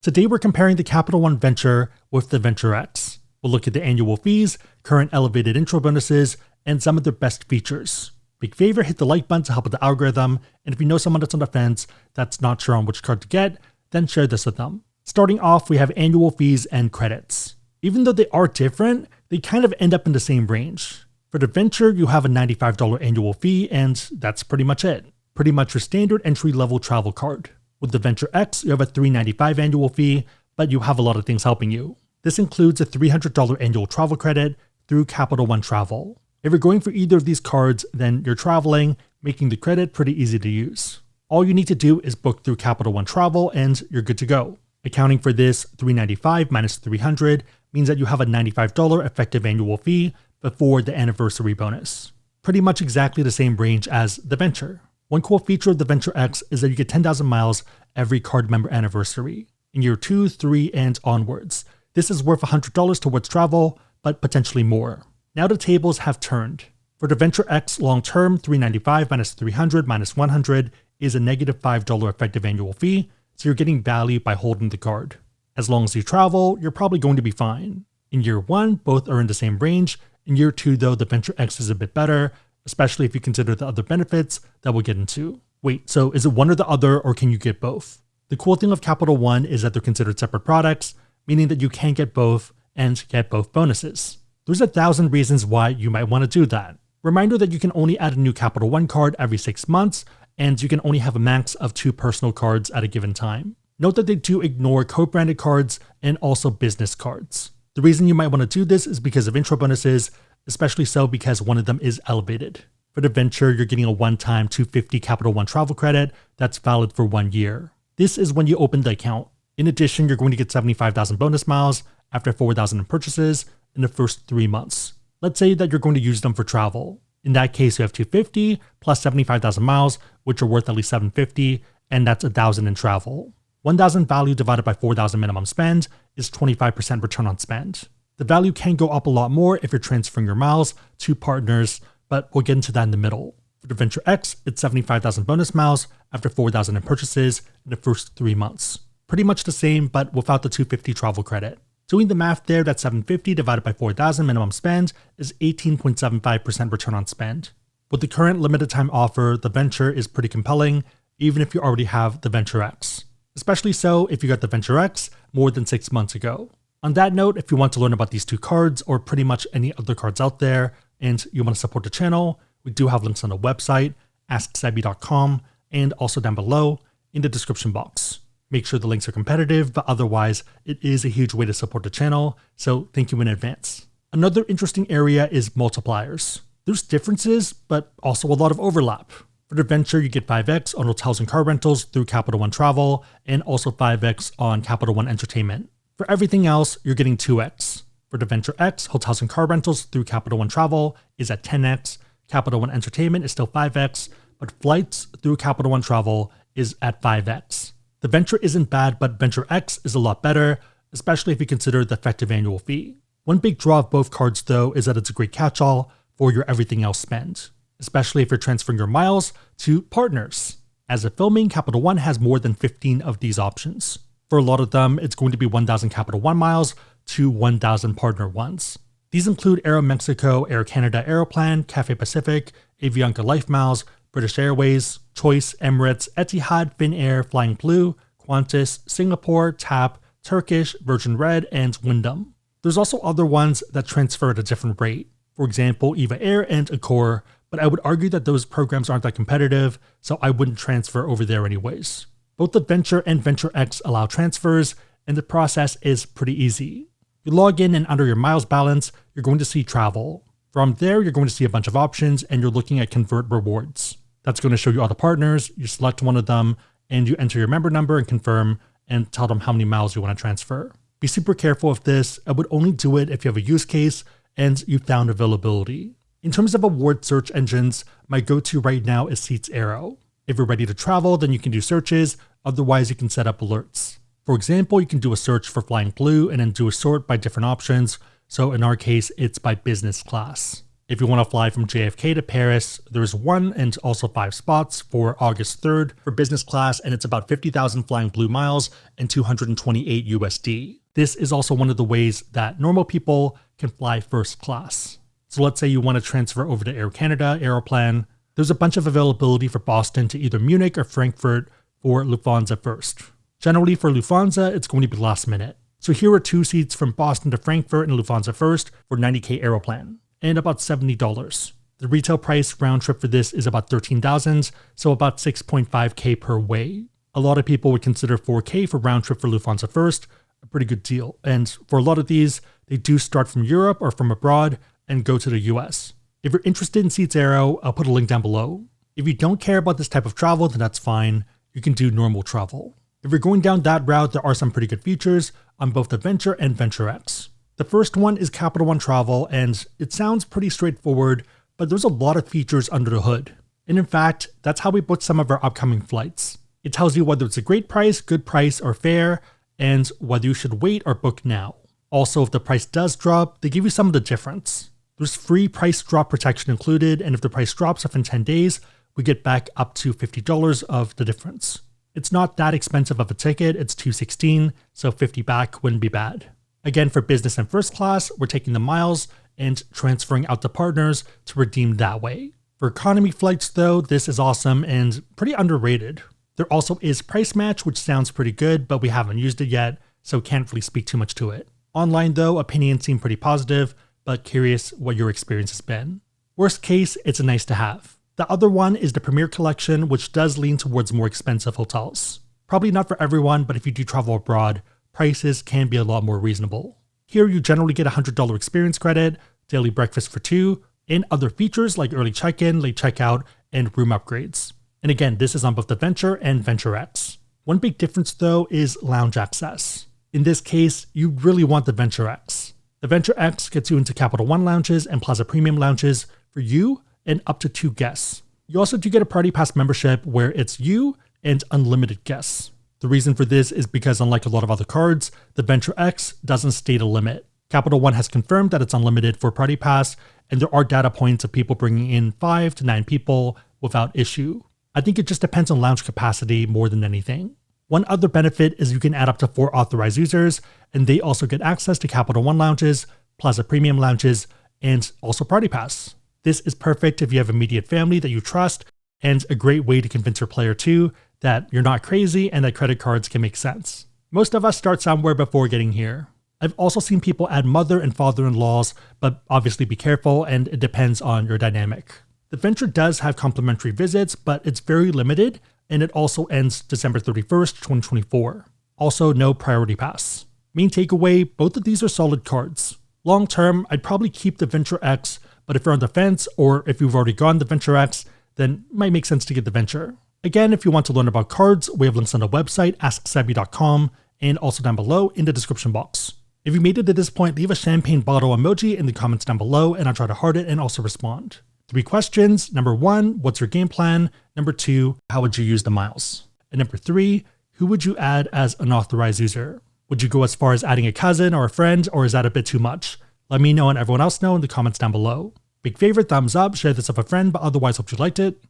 Today we're comparing the Capital One Venture with the Venture X. We'll look at the annual fees, current elevated intro bonuses, and some of their best features. Big favor, hit the like button to help with the algorithm, and if you know someone that's on the fence that's not sure on which card to get, then share this with them. Starting off, we have annual fees and credits. Even though they are different, they kind of end up in the same range. For the Venture, you have a $95 annual fee, and that's pretty much it. Pretty much your standard entry-level travel card. With the Venture X, you have a $395 annual fee, but you have a lot of things helping you. This includes a $300 annual travel credit through Capital One Travel. If you're going for either of these cards, then you're traveling, making the credit pretty easy to use. All you need to do is book through Capital One Travel and you're good to go. Accounting for this, $395 minus $300 means that you have a $95 effective annual fee before the anniversary bonus. Pretty much exactly the same range as the Venture. One cool feature of the Venture X is that you get 10,000 miles every card member anniversary, in year 2, 3, and onwards. This is worth $100 towards travel, but potentially more. Now the tables have turned. For the Venture X long-term, $395 minus $300 minus $100 is a negative $5 effective annual fee, so you're getting value by holding the card. As long as you travel, you're probably going to be fine. In year 1, both are in the same range. In year 2, though, the Venture X is a bit better, especially if you consider the other benefits that we'll get into. Wait, so is it one or the other, or can you get both? The cool thing of Capital One is that they're considered separate products, meaning that you can get both and get both bonuses. There's 1,000 reasons why you might want to do that. Reminder that you can only add a new Capital One card every 6 months, and you can only have a max of 2 personal cards at a given time. Note that they do ignore co-branded cards and also business cards. The reason you might want to do this is because of intro bonuses, especially so because one of them is elevated. For the Venture, you're getting a one-time $250 Capital One travel credit that's valid for 1 year. This is when you open the account. In addition, you're going to get 75,000 bonus miles after 4,000 in purchases in the first 3 months. Let's say that you're going to use them for travel. In that case, you have 250 plus 75,000 miles, which are worth at least 750, and that's 1,000 in travel. 1,000 value divided by 4,000 minimum spend is 25% return on spend. The value can go up a lot more if you're transferring your miles to partners, but we'll get into that in the middle. For the Venture X, it's 75,000 bonus miles after 4,000 in purchases in the first 3 months. Pretty much the same, but without the 250 travel credit. Doing the math there, that 750 divided by 4,000 minimum spend is 18.75% return on spend. With the current limited time offer, the Venture is pretty compelling, even if you already have the Venture X. Especially so if you got the Venture X more than 6 months ago. On that note, if you want to learn about these 2 cards or pretty much any other cards out there and you want to support the channel, we do have links on the website, AskSebby.com, and also down below in the description box. Make sure the links are competitive, but otherwise it is a huge way to support the channel, so thank you in advance. Another interesting area is multipliers. There's differences, but also a lot of overlap. For the Venture, you get 5x on hotels and car rentals through Capital One Travel, and also 5x on Capital One Entertainment. For everything else, you're getting 2x. For the Venture X, hotels and car rentals through Capital One Travel is at 10x, Capital One Entertainment is still 5x, but flights through Capital One Travel is at 5x. The Venture isn't bad, but Venture X is a lot better, especially if you consider the effective annual fee. One big draw of both cards, though, is that it's a great catch-all for your everything else spend, especially if you're transferring your miles to partners. As of filming, Capital One has more than 15 of these options. For a lot of them, it's going to be 1,000 Capital One miles to 1,000 partner ones. These include Aeromexico, Air Canada Aeroplan, Cathay Pacific, Avianca Life Miles, British Airways, Choice, Emirates, Etihad, Finnair, Flying Blue, Qantas, Singapore, TAP, Turkish, Virgin Red, and Wyndham. There's also other ones that transfer at a different rate. For example, Eva Air and Accor, but I would argue that those programs aren't that competitive, so I wouldn't transfer over there anyways. Both the Venture and Venture X allow transfers, and the process is pretty easy. You log in and under your miles balance, you're going to see travel. From there, you're going to see a bunch of options and you're looking at convert rewards. That's going to show you all the partners, you select one of them, and you enter your member number and confirm and tell them how many miles you want to transfer. Be super careful with this. I would only do it if you have a use case and you found availability. In terms of award search engines, my go-to right now is Seats Aero. If you're ready to travel, then you can do searches, otherwise you can set up alerts. For example, you can do a search for Flying Blue and then do a sort by different options, so in our case, it's by business class. If you want to fly from JFK to Paris, there's 1 and also 5 spots for August 3rd for business class, and it's about 50,000 flying blue miles and 228 USD. This is also one of the ways that normal people can fly first class. So let's say you want to transfer over to Air Canada Aeroplan. There's a bunch of availability for Boston to either Munich or Frankfurt for Lufthansa first. Generally for Lufthansa, it's going to be last minute. So here are 2 seats from Boston to Frankfurt and Lufthansa first for $90K Aeroplan, and about $70. The retail price round trip for this is about $13,000, so about $6.5K per way. A lot of people would consider $4K for round trip for Lufthansa first a pretty good deal. And for a lot of these, they do start from Europe or from abroad and go to the US. If you're interested in Seats Aero, I'll put a link down below. If you don't care about this type of travel, then that's fine. You can do normal travel. If you're going down that route, there are some pretty good features on both the Venture and Venture X. The first one is Capital One Travel, and it sounds pretty straightforward, but there's a lot of features under the hood. And in fact, that's how we booked some of our upcoming flights. It tells you whether it's a great price, good price, or fair, and whether you should wait or book now. Also, if the price does drop, they give you some of the difference. There's free price drop protection included, and if the price drops within 10 days, we get back up to $50 of the difference. It's not that expensive of a ticket, it's $216, so 50 back wouldn't be bad. Again, for business and first class, we're taking the miles and transferring out to partners to redeem that way. For economy flights though, this is awesome and pretty underrated. There also is Price Match, which sounds pretty good, but we haven't used it yet, so can't really speak too much to it. Online though, opinions seem pretty positive, but curious what your experience has been. Worst case, it's a nice to have. The other one is the Premier Collection, which does lean towards more expensive hotels. Probably not for everyone, but if you do travel abroad, prices can be a lot more reasonable. Here you generally get $100 experience credit, daily breakfast for 2, and other features like early check-in, late checkout, and room upgrades. And again, this is on both the Venture and Venture X. One big difference though is lounge access. In this case, you really want the Venture X. The Venture X gets you into Capital One lounges and Plaza Premium lounges for you and up to 2 guests. You also do get a Party Pass membership where it's you and unlimited guests. The reason for this is because unlike a lot of other cards, the Venture X doesn't state a limit. Capital One has confirmed that it's unlimited for Party Pass, and there are data points of people bringing in 5 to 9 people without issue. I think it just depends on lounge capacity more than anything. One other benefit is you can add up to 4 authorized users, and they also get access to Capital One lounges, Plaza Premium lounges, and also Party Pass. This is perfect if you have immediate family that you trust, and a great way to convince your player 2 that you're not crazy and that credit cards can make sense. Most of us start somewhere before getting here. I've also seen people add mother and father-in-laws, but obviously be careful and it depends on your dynamic. The Venture does have complimentary visits, but it's very limited, and it also ends December 31st, 2024. Also, no priority pass. Main takeaway, both of these are solid cards. Long term, I'd probably keep the Venture X, but if you're on the fence, or if you've already gone the Venture X, then it might make sense to get the Venture. Again, if you want to learn about cards, we have links on the website, AskSebby.com, and also down below in the description box. If you made it to this point, leave a champagne bottle emoji in the comments down below, and I'll try to heart it and also respond. 3 questions. Number 1, what's your game plan? Number 2, how would you use the miles? And number 3, who would you add as an authorized user? Would you go as far as adding a cousin or a friend, or is that a bit too much? Let me know and everyone else know in the comments down below. Big favorite, thumbs up, share this with a friend, but otherwise hope you liked it.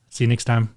See you next time.